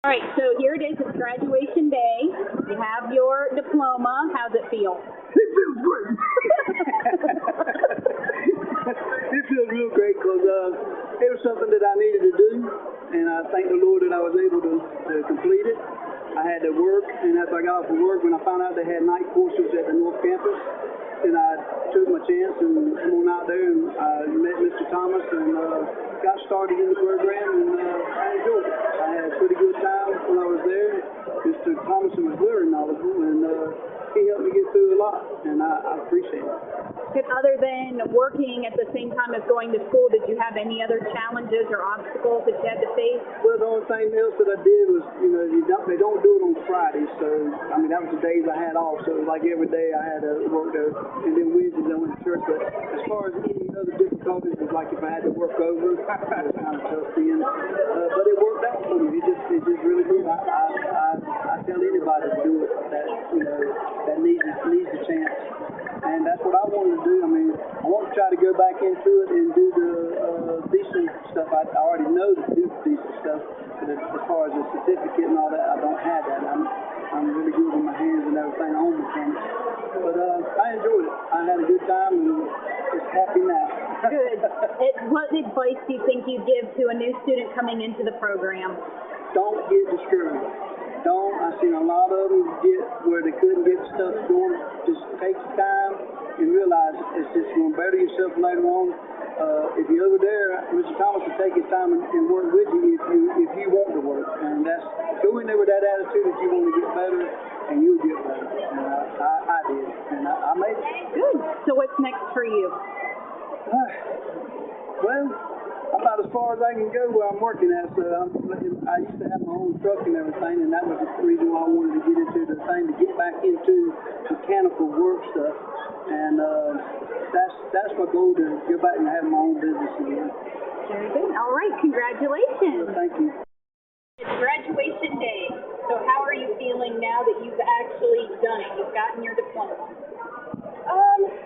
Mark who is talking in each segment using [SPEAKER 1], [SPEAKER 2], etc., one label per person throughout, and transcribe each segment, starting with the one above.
[SPEAKER 1] All right, so here it is. It's graduation day. You have your diploma. How's it feel?
[SPEAKER 2] It feels great. It feels real great because it was something that I needed to do, and I thank the Lord that I was able to complete it. I had to work, and after I got off of work, when I found out they had night courses at the North Campus, then I took my chance and went out there and I met Mr. Thomas and got started in the program, and I enjoyed it. I had a pretty good time when I was there. Mr. Thomas was very knowledgeable, and he helped me get through a lot, and I appreciate it.
[SPEAKER 1] Other than working at the same time as going to school, did you have any other challenges or obstacles that you had to face?
[SPEAKER 2] Well, the only thing else that I did was, they don't do it on Fridays, so, that was the days I had off, so it was like every day I had to work there, and then Wednesdays I went to church, but as far as any other difficulties, it was like if I had to work over, it was kind of tough then, but it worked out for me. It just really did. I tell anybody to do it that needs a chance. And that's what I wanted to do. I want to try to go back into it and do the decent stuff. I already know to do decent stuff, but as far as the certificate and all that, I don't have that. I'm really good with my hands and everything on mechanics. But I enjoyed it. I had a good time and just happy now.
[SPEAKER 1] Good. What advice do you think you give to a new student coming into the program?
[SPEAKER 2] Don't get discouraged. I've seen a lot of them get where they couldn't get stuff going. Just take your time and realize it's just going to better yourself later on. If you're over there, Mr. Thomas will take his time and work with you if you want to work. And that's go in there with that attitude that you want to get better, and you'll get better. And I did, and I made it.
[SPEAKER 1] Good. So what's next for you?
[SPEAKER 2] Well, about as far as I can go where I'm working at. So I used to have my own truck and everything, and that was the reason why I wanted to get into the thing, to get back into mechanical work stuff. And that's my goal, to go back and have my own business again.
[SPEAKER 1] Very good. All right. Congratulations.
[SPEAKER 2] Thank you.
[SPEAKER 1] It's graduation day. So how are you feeling now that you've actually done it? You've gotten your diploma.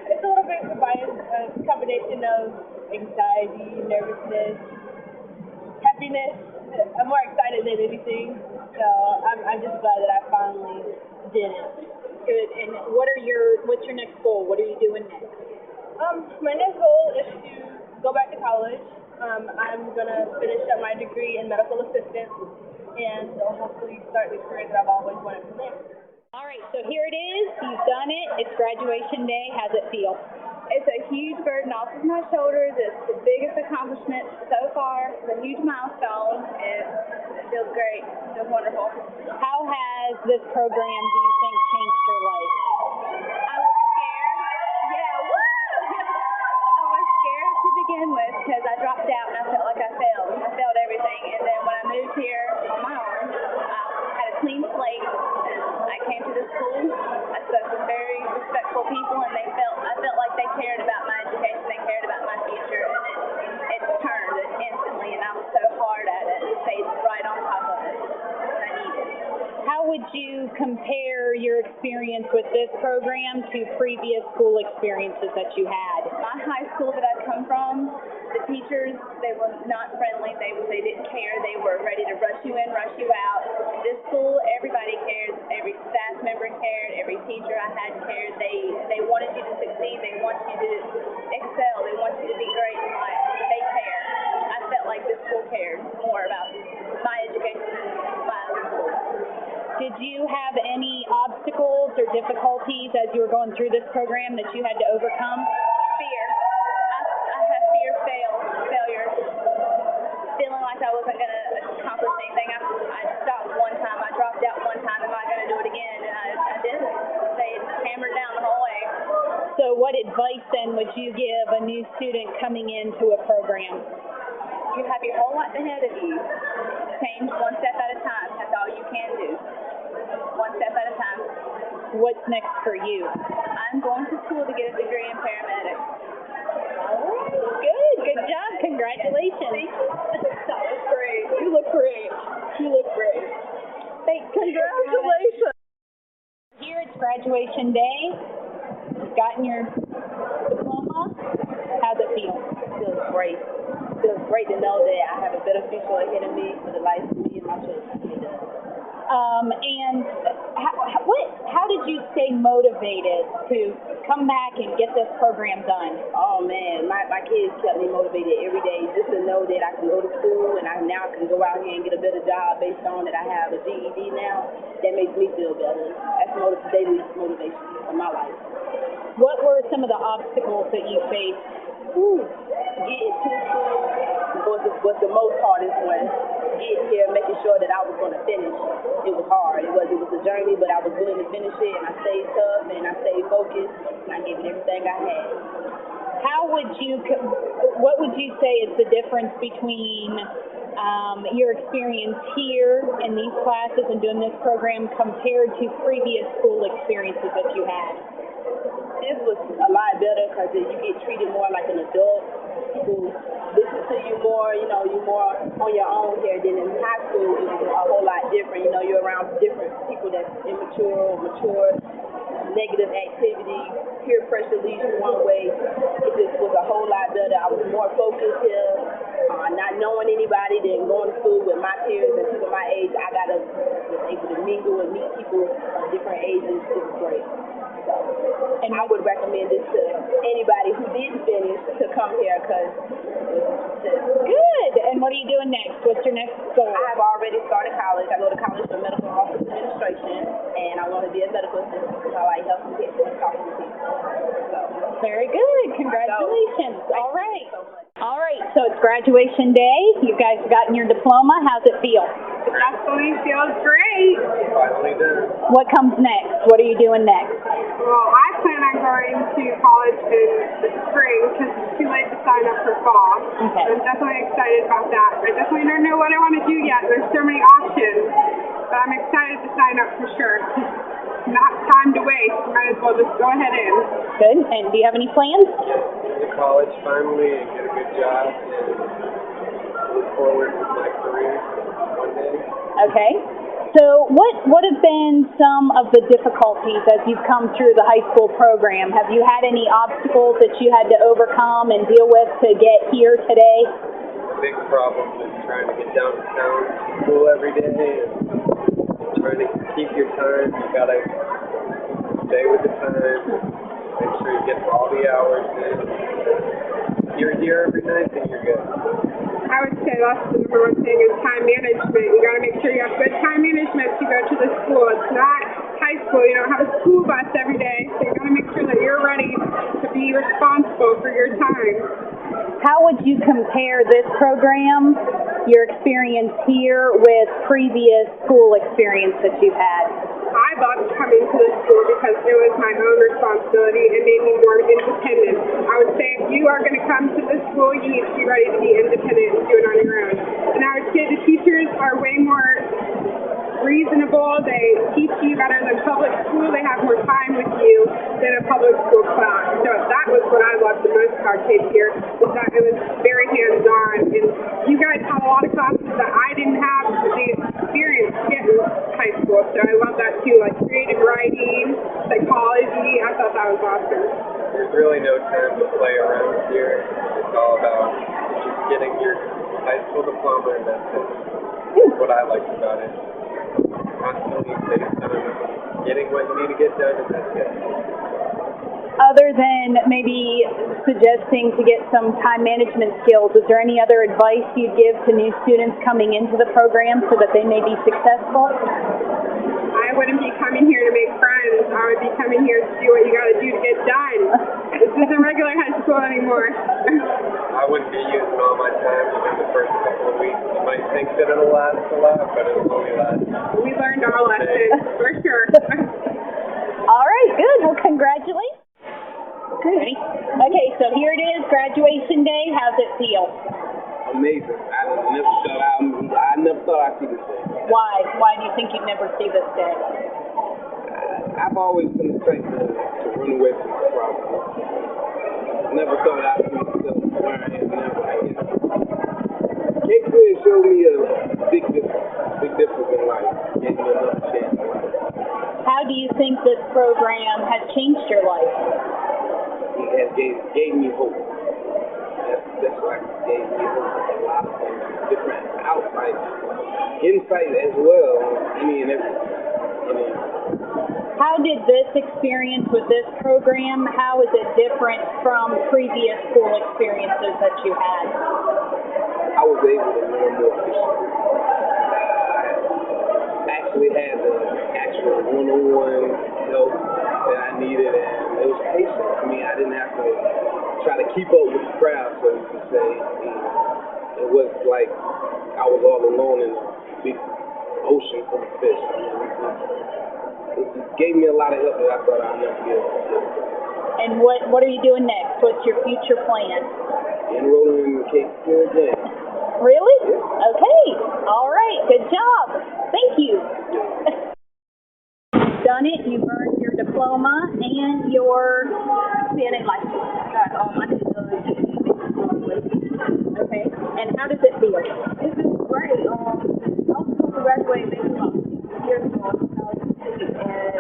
[SPEAKER 3] It's a little bit of a combination of anxiety, nervousness, happiness. I'm more excited than anything, so I'm just glad that I finally did it.
[SPEAKER 1] Good. And what's your next goal? What are you doing next?
[SPEAKER 3] My next goal is to go back to college. I'm gonna finish up my degree in medical assistant, and hopefully start the career that I've always wanted to live.
[SPEAKER 1] All right, so here it is. You've done it. It's graduation day. How's it feel?
[SPEAKER 3] It's a huge burden off of my shoulders. It's the biggest accomplishment so far. It's a huge milestone. It feels great. It feels wonderful.
[SPEAKER 1] How has this program, do you think, changed your life?
[SPEAKER 3] I was scared. Yeah, woo! I was scared to begin with because I dropped out and I felt like I failed. I failed everything. And then when I moved here on my own, I had a clean slate. I came to this school. I spoke to very respectful people, and I felt like they cared about my education. They cared about my future, and it turned instantly. And I was so hard at it. It stayed right on top of it. And I need it.
[SPEAKER 1] How would you compare your experience with this program to previous school experiences that you had?
[SPEAKER 3] My high school that I come from, the teachers, they were not friendly. They didn't care. They were ready to rush you in, rush you out. This school, everybody cares. Every staff member cared. Every teacher I had cared. They wanted you to succeed. They want you to excel. They want you to be great in life. They care. I felt like this school cared more about my education than my other schools.
[SPEAKER 1] Did you have any obstacles or difficulties as you were going through this program that you had to overcome?
[SPEAKER 3] Fear. I had fear of failure. Feeling like I wasn't going to accomplish anything. I stopped one time. I dropped out one time. Am I going to do it again? And I did it. They hammered down the whole way.
[SPEAKER 1] So what advice then would you give a new student coming into a program?
[SPEAKER 3] You have your whole life ahead of you. Change one step at a time. That's all you can do. One step at a time.
[SPEAKER 1] What's next for you?
[SPEAKER 3] I'm going to school to get a degree in paramedics.
[SPEAKER 1] All right. Good job. Congratulations.
[SPEAKER 3] Thank you. That was great. You look great.
[SPEAKER 1] Thanks.
[SPEAKER 3] Congratulations.
[SPEAKER 1] Here it's graduation day. You've gotten your diploma. How's it feel?
[SPEAKER 4] It feels great. It feels great to know that I have a better future ahead of me for the life of me and my children.
[SPEAKER 1] And how did you stay motivated to come back and get this program done?
[SPEAKER 4] Oh man, my kids kept me motivated every day just to know that I can go to school and I now can go out here and get a better job based on that I have a GED now. That makes me feel better. That's daily motivation of my life.
[SPEAKER 1] What were some of the obstacles that you faced?
[SPEAKER 4] Getting to school was the most hardest one. Getting here, making sure that I was going to finish. It was hard. It was a journey, but I was willing to finish it, and I stayed tough, and I stayed focused, and I gave it everything I had.
[SPEAKER 1] What would you say is the difference between your experience here in these classes and doing this program compared to previous school experiences that you had?
[SPEAKER 4] This was a lot better because you get treated more like an adult. People listen to you more, you're more on your own here. Than in high school, it was a whole lot different. You're around different people that's immature or mature, negative activity, peer pressure leads you one way. It just was a whole lot better. I was more focused here, not knowing anybody, then going to school with my peers and people my age. Was able to mingle and meet people of different ages. It was great. And I would recommend this to anybody who didn't finish to come here because
[SPEAKER 1] good. And what are you doing next? What's your next goal?
[SPEAKER 4] I have already started college. I go to college for medical office administration, and I want to be a medical assistant because I like helping people and talking to people. So
[SPEAKER 1] very good. Congratulations. All right. All right. So it's graduation day. You guys have gotten your diploma. How's it feel?
[SPEAKER 5] It definitely feels great.
[SPEAKER 6] Finally done.
[SPEAKER 1] What comes next? What are you doing next?
[SPEAKER 5] Well, I plan on going to college in the spring because it's too late to sign up for fall.
[SPEAKER 1] Okay.
[SPEAKER 5] I'm definitely excited about that. I definitely don't know what I want to do yet. There's so many options, but I'm excited to sign up for sure. Not time to waste. Might as well just go ahead in.
[SPEAKER 1] Good. And do you have any plans?
[SPEAKER 6] Go to college finally and get a good job and move forward with my career one day.
[SPEAKER 1] Okay. So what have been some of the difficulties as you've come through the high school program? Have you had any obstacles that you had to overcome and deal with to get here today?
[SPEAKER 6] The big problem is trying to get downtown to school every day and trying to keep your time. You gotta stay with the time, make sure you get all the hours in. If you're here every night, then you're good.
[SPEAKER 5] I would say that's the number one thing is time management. You got to make sure you have good time management to go to the school. It's not high school. You don't have a school bus every day, so you got to make sure that you're ready to be responsible for your time.
[SPEAKER 1] How would you compare this program, your experience here, with previous school experience that you've had?
[SPEAKER 5] I loved coming to this school because it was my own responsibility and made me more independent. I would say if you are going to come to this school, you need to be ready to be independent and do it on your own. And I would say the teachers are way more reasonable. They teach you better than public school. They have more time with you than a public school class. So that was what I loved the most about kids here, is that it was very hands-on. And you guys had a lot of classes that I didn't have the experience to get in high school. So I love that too, like creative writing, psychology. I thought that was awesome.
[SPEAKER 6] There's really no time to play around here. It's all about just getting your high school diploma, and that's it. That's what I liked about it. Constantly based on getting what you need to get done, and that's it.
[SPEAKER 1] Other than maybe suggesting to get some time management skills, is there any other advice you'd give to new students coming into the program so that they may be successful?
[SPEAKER 5] I wouldn't be coming here to make friends. I would be coming here to do what you got to do to get done. This isn't regular high school anymore.
[SPEAKER 6] I wouldn't be using all my time within the first couple of weeks. You might think that it'll last a lot, but it'll only last.
[SPEAKER 5] We learned our lesson, for sure.
[SPEAKER 1] All right, good. Well, congratulations. Ready? Okay, so here it is, graduation day. How's it feel?
[SPEAKER 7] Amazing. I never thought I'd see this day.
[SPEAKER 1] Why? Why do you think you'd never see this day?
[SPEAKER 7] I've always been the type to run away from the problem. Never thought I'd see myself where I am now. Cape showed me a big difference in life. Gave me another chance in life.
[SPEAKER 1] How do you think this program has changed your life?
[SPEAKER 7] It gave me hope. That's why it gave me hope. A lot of things, different outside, insight as well, any and every
[SPEAKER 1] did this experience with this program, how is it different from previous school experiences that you had?
[SPEAKER 7] I was able to learn more efficiently. I actually had the actual one-on-one help that I needed, and it was patient. I mean, I didn't have to try to keep up with the crowd, so you could say. It was like I was all alone in a big ocean full of fish. I mean, it just gave me a lot of help that I thought I'd never get.
[SPEAKER 1] And what are you doing next? What's your future plan?
[SPEAKER 7] Enrolling in the CFCC again.
[SPEAKER 1] Really?
[SPEAKER 7] Yeah.
[SPEAKER 1] Okay. All right. Good job. Thank you. Done it. You've earned your diploma and your
[SPEAKER 4] CNA license. I did
[SPEAKER 1] okay. And how does it feel?
[SPEAKER 4] This is great. I was supposed to graduate maybe about 6 years ago in 2006, and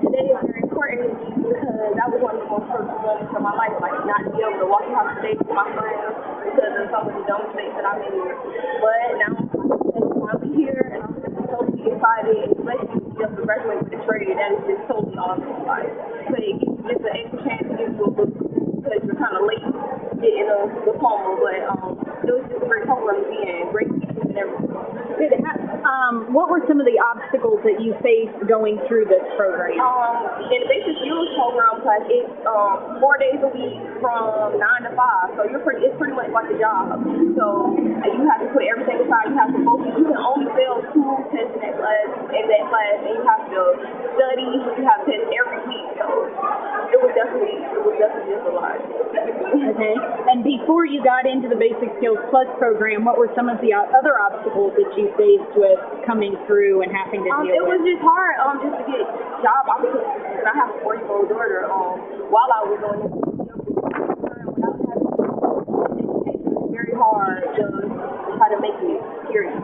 [SPEAKER 4] today is very important because that was one of the most personal moments of my life, like not to be able to walk across the stage with my friends because of some of the dumb mistakes that I made. But now I'm finally here, and I'm just totally excited, especially to be able to graduate with a trade. That is just totally awesome. Like, but it gives you just an extra chance to give you a book because you're kind of late getting a diploma, but it was just a great program to be in, great teachers and everything.
[SPEAKER 1] Good. What were some of the obstacles that you faced going through this program?
[SPEAKER 4] In the basic skills program class, it's 4 days a week from 9 to 5, so it's pretty much like a job. So you have to put everything aside. You have to focus. You can only fail 2 tests in that class, and you have to study. You have tests every week. So it was definitely just a lot.
[SPEAKER 1] Okay. And before you got into the Basic Skills Plus program, what were some of the other obstacles that you faced with coming through and having to deal
[SPEAKER 4] It
[SPEAKER 1] with?
[SPEAKER 4] was just hard just to get job opportunities. I have a 4-year-old daughter. While I was on this without having education, it's very hard to try to make it serious.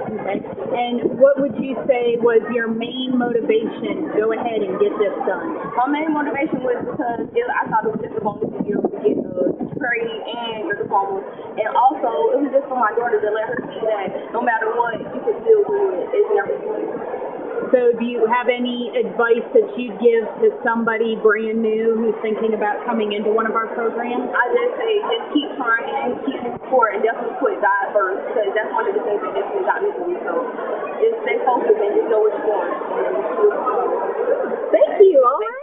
[SPEAKER 1] Okay. And what would you say was your main motivation to go ahead and get this done?
[SPEAKER 4] My main motivation was because I thought it was just a bonus to be able to get a trade and your diploma. And also, it was just for my daughter to let her see that no matter what, you can still do it. It's never too late.
[SPEAKER 1] So do you have any advice that you'd give to somebody brand new who's thinking about coming into one of our programs?
[SPEAKER 4] I just say just keep trying, keep moving forward, and definitely put God first because that's one of the things that definitely got me through. So just stay focused and just know what you're doing.
[SPEAKER 1] Thank you. All right.